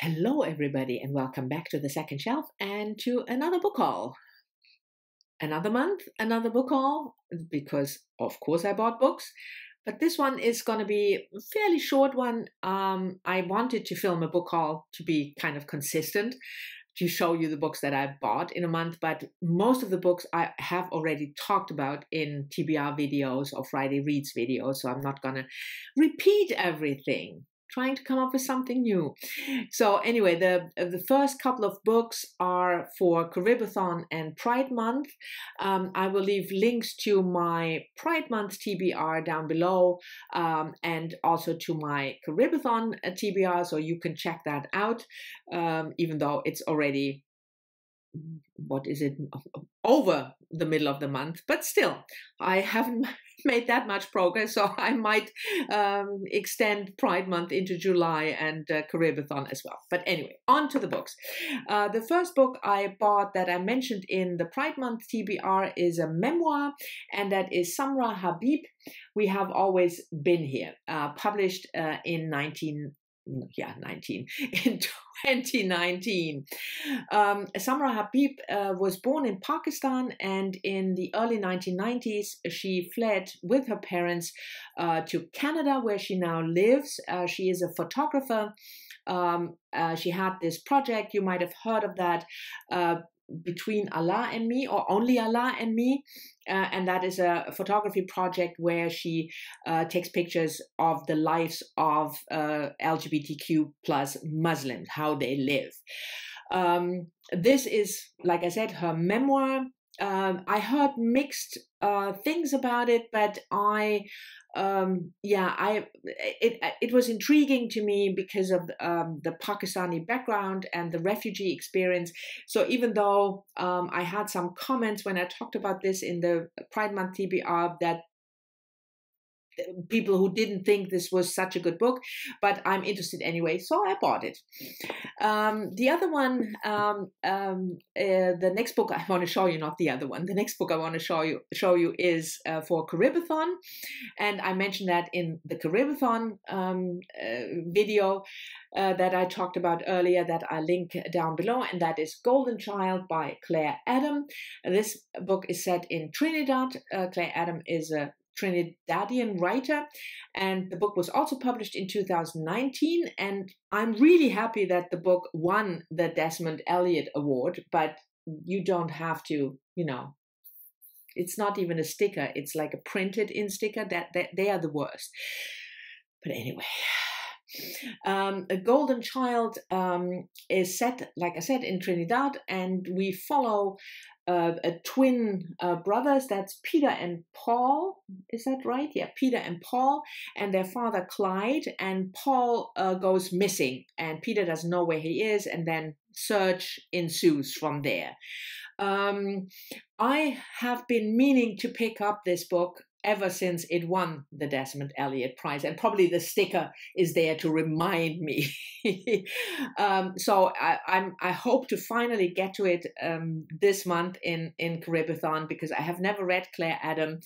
Hello, everybody, and welcome back to the second shelf and to another book haul. Another month, another book haul, because of course I bought books, but this one is going to be a fairly short one. I wanted to film a book haul to be kind of consistent, to show you the books that I bought in a month, but most of the books I have already talked about in TBR videos or Friday Reads videos, so I'm not going to repeat everything. Trying to come up with something new. So anyway, the first couple of books are for Caribathon and Pride Month. I will leave links to my Pride Month TBR down below, and also to my Caribathon TBR, so you can check that out, even though it's already, what is it, over the middle of the month, but still I haven't made that much progress, so I might extend Pride Month into July and Caribathon as well. But anyway, on to the books. The first book I bought that I mentioned in the Pride Month TBR is a memoir, and that is Samra Habib, We Have Always Been Here, published in 2019. Samra Habib was born in Pakistan, and in the early 1990s she fled with her parents to Canada, where she now lives. She is a photographer. She had this project, you might have heard of that, Between Allah and Me, or Only Allah and Me, and that is a photography project where she takes pictures of the lives of LGBTQ plus Muslims, how they live. This is, like I said, her memoir. I heard mixed things about it, but it was intriguing to me because of the Pakistani background and the refugee experience. So even though I had some comments when I talked about this in the Pride Month TBR that people who didn't think this was such a good book, but I'm interested anyway, so I bought it. The other one, the next book I want to show you, not the other one, the next book I want to show you is for Caribathon, and I mentioned that in the Caribathon video that I talked about earlier, that I link down below, and that is Golden Child by Claire Adam. This book is set in Trinidad. Claire Adam is a Trinidadian writer, and the book was also published in 2019, and I'm really happy that the book won the Desmond Elliott Award, but you don't have to, it's not even a sticker, it's like a printed in sticker, that they are the worst. But anyway, A Golden Child is set, like I said, in Trinidad, and we follow a twin brothers, that's Peter and Paul, is that right? Yeah, Peter and Paul, and their father Clyde, and Paul goes missing, and Peter doesn't know where he is, and then search ensues from there. I have been meaning to pick up this book ever since it won the Desmond Elliott Prize, and probably the sticker is there to remind me. So I hope to finally get to it this month in Caribathon, because I have never read Claire Adam,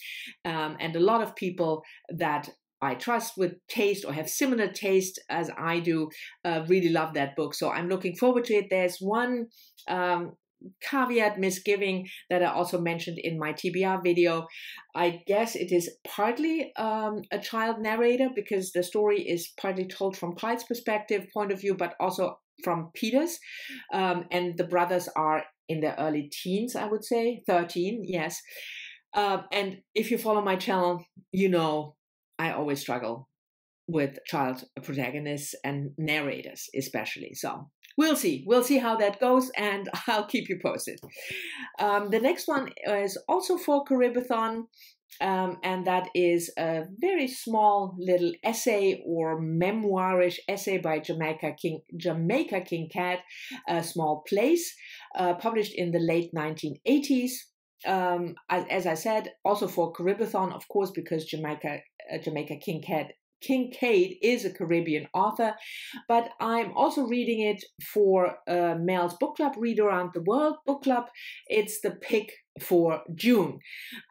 and a lot of people that I trust with taste or have similar taste as I do really love that book. So I'm looking forward to it. There's one caveat, misgiving, that I also mentioned in my TBR video. I guess it is partly a child narrator, because the story is partly told from Clyde's point of view, but also from Peter's, and the brothers are in their early teens, I would say, 13, yes. And if you follow my channel, I always struggle with child protagonists and narrators especially. So we'll see how that goes, and I'll keep you posted. The next one is also for Caribathon, and that is a very small little essay or memoirish essay by Jamaica Kincaid, A Small Place, published in the late 1980s. As I said, also for Caribathon, of course, because Jamaica Kincaid is a Caribbean author, but I'm also reading it for Mel's book club, Read Around the World book club. It's the pick for June.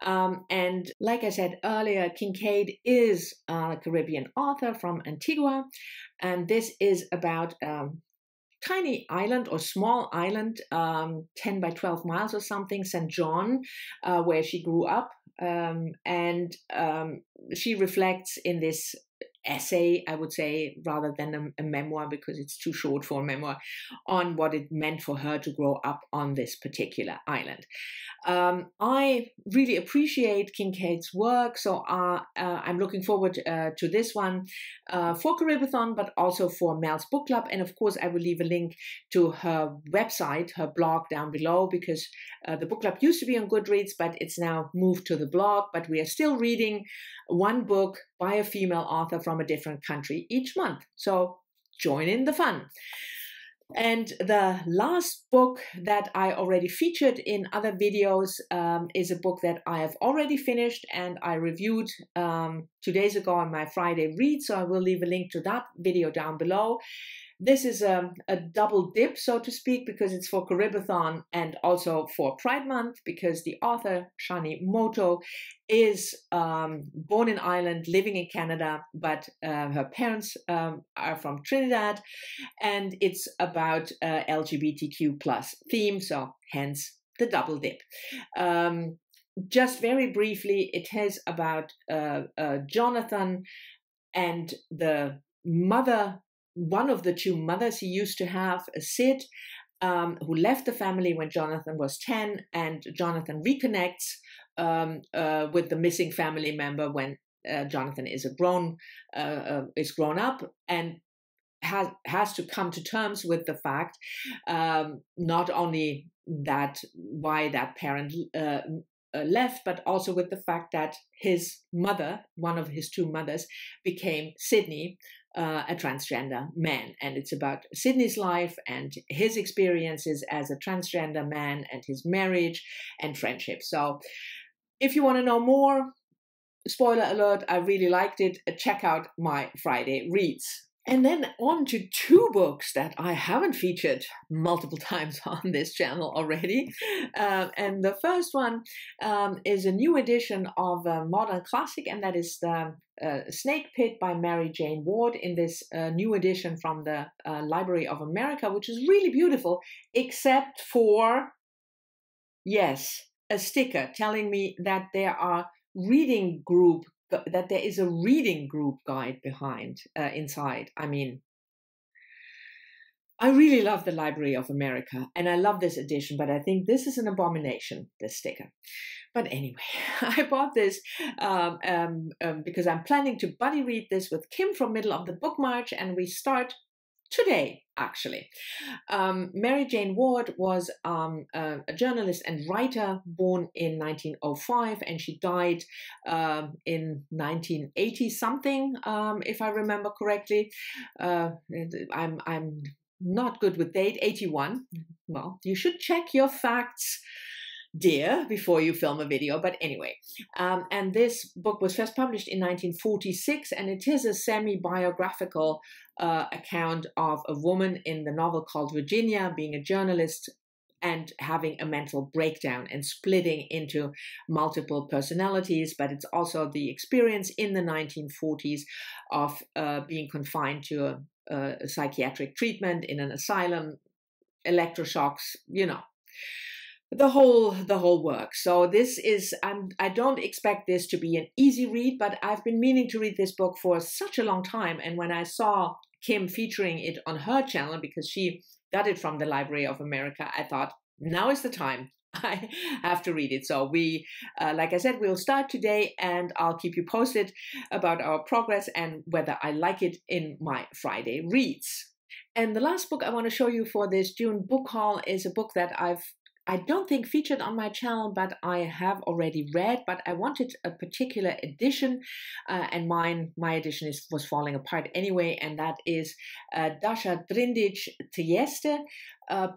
And like I said earlier, Kincaid is a Caribbean author from Antigua, and this is about tiny island or small island, 10 by 12 miles or something, St. John, where she grew up. And she reflects in this essay, I would say, rather than a memoir, because it's too short for a memoir, on what it meant for her to grow up on this particular island. I really appreciate Kincaid's work, so I'm looking forward to this one for Caribathon, but also for Mel's Book Club. And of course, I will leave a link to her website, her blog down below, because the book club used to be on Goodreads, but it's now moved to the blog. But we are still reading one book by a female author from a different country each month. So join in the fun. And the last book that I already featured in other videos is a book that I have already finished and I reviewed 2 days ago on my Friday read. So I will leave a link to that video down below. This is a double dip, so to speak, because it's for Caribathon and also for Pride Month, because the author, Shani Moto, is born in Ireland, living in Canada, but her parents are from Trinidad, and it's about LGBTQ plus theme, so hence the double dip. Just very briefly, it is about Jonathan and the mother, one of the two mothers he used to have, Sid, who left the family when Jonathan was 10, and Jonathan reconnects with the missing family member when Jonathan is grown up, and has to come to terms with the fact not only that why that parent left, but also with the fact that his mother, one of his two mothers, became Sydney, a transgender man. And it's about Sydney's life and his experiences as a transgender man and his marriage and friendship. So if you want to know more, spoiler alert, I really liked it. Check out my Friday reads. And then on to two books that I haven't featured multiple times on this channel already. And the first one is a new edition of a modern classic, and that is the Snake Pit by Mary Jane Ward in this new edition from the Library of America, which is really beautiful, except for, yes, a sticker telling me that there are that there is a reading group guide behind inside. I mean, I really love the Library of America and I love this edition, but I think this is an abomination, this sticker. But anyway, I bought this because I'm planning to buddy read this with Kim from Middle of the Book March, and we start today, actually. Mary Jane Ward was a journalist and writer born in 1905, and she died in 1980 something, if I remember correctly. I'm not good with date. 81. Well, you should check your facts, dear, before you film a video. But anyway, and this book was first published in 1946, and it is a semi-biographical account of a woman in the novel called Virginia being a journalist and having a mental breakdown and splitting into multiple personalities. But it's also the experience in the 1940s of being confined to a psychiatric treatment in an asylum, electroshocks, you know, the whole work. So this is, I don't expect this to be an easy read, but I've been meaning to read this book for such a long time. And when I saw Kim featuring it on her channel, because she got it from the Library of America, I thought, now is the time. I have to read it. So we, like I said, we'll start today, and I'll keep you posted about our progress and whether I like it in my Friday reads. And the last book I want to show you for this June book haul is a book that I don't think featured on my channel, but I have already read, but I wanted a particular edition, and my edition was falling apart anyway, and that is Dasha Brildic Trieste,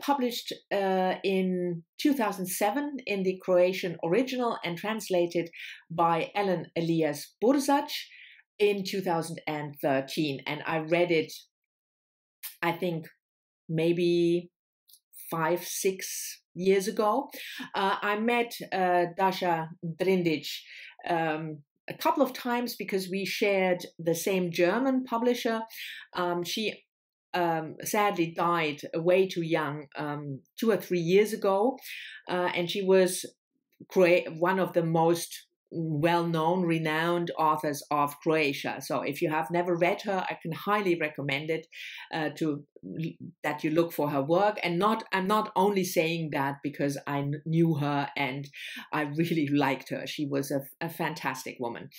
published in 2007 in the Croatian original and translated by Ellen Elias Burzac in 2013. And I read it, I think, maybe 5-6 years ago. I met Dasha Brildic a couple of times because we shared the same German publisher. She sadly died way too young, 2 or 3 years ago, and she was one of the most well-known, renowned authors of Croatia. So if you have never read her, I can highly recommend it that you look for her work. And I'm not only saying that because I knew her and I really liked her. She was a fantastic woman.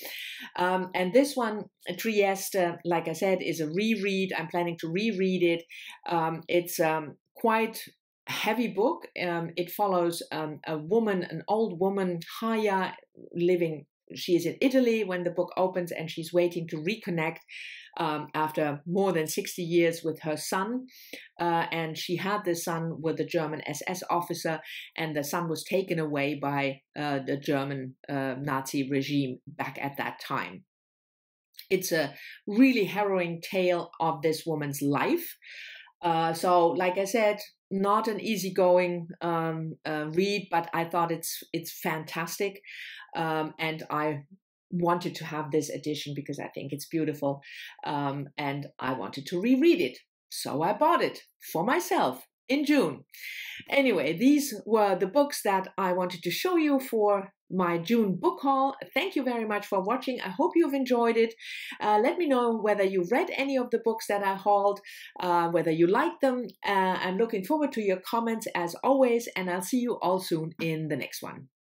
And this one, Trieste, like I said, is a reread. I'm planning to reread it. It's quite heavy book. It follows a woman, an old woman, Haya, living. She is in Italy when the book opens, and she's waiting to reconnect after more than 60 years with her son. And she had this son with a German SS officer, and the son was taken away by the German Nazi regime back at that time. It's a really harrowing tale of this woman's life. So, like I said, not an easygoing read, but I thought it's fantastic, and I wanted to have this edition because I think it's beautiful, and I wanted to reread it. So I bought it for myself in June. Anyway, these were the books that I wanted to show you for my June book haul. Thank you very much for watching. I hope you've enjoyed it. Let me know whether you read any of the books that I hauled, whether you like them. I'm looking forward to your comments as always, and I'll see you all soon in the next one.